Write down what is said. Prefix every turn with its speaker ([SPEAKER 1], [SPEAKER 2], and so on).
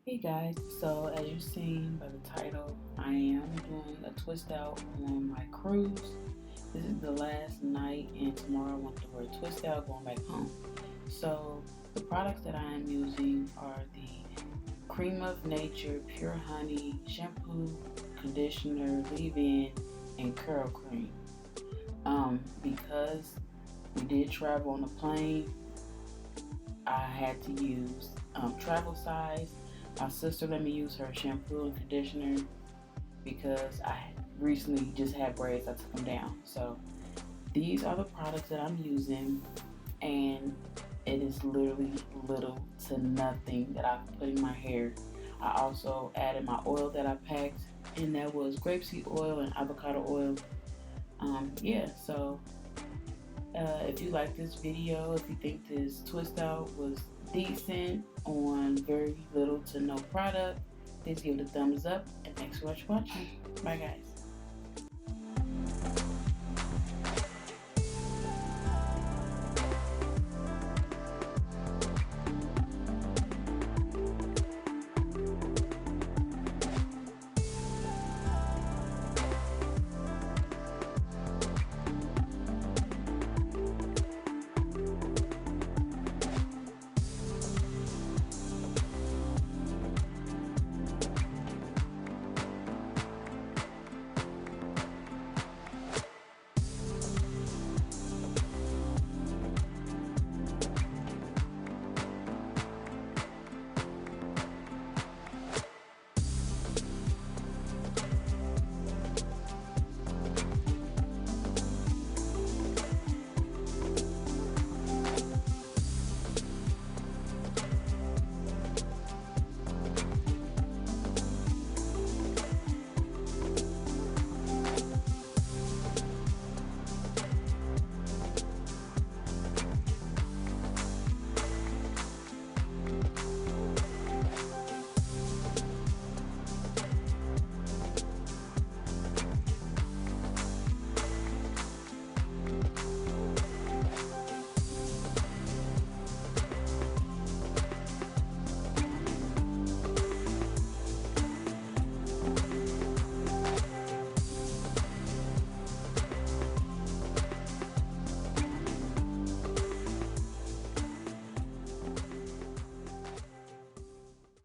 [SPEAKER 1] Hey guys, so as you've seen by the title, I am doing a twist out on my cruise. This is the last night, and tomorrow I want to wear a twist out going back home. So the products that I am using are the Cream of Nature Pure Honey Shampoo, Conditioner, Leave-In, and Curl Cream. Because we did travel on the plane, I had to use travel size. My sister let me use her shampoo and conditioner because I recently just had braids. I took them down. So these are the products that I'm using, and it is literally little to nothing that I put in my hair. I also added my oil that I packed, and that was grapeseed oil and avocado oil. Yeah, so if you like this video, if you think this twist out was decent on very little to no product, please give it a thumbs up and thanks so much for watching. Bye guys.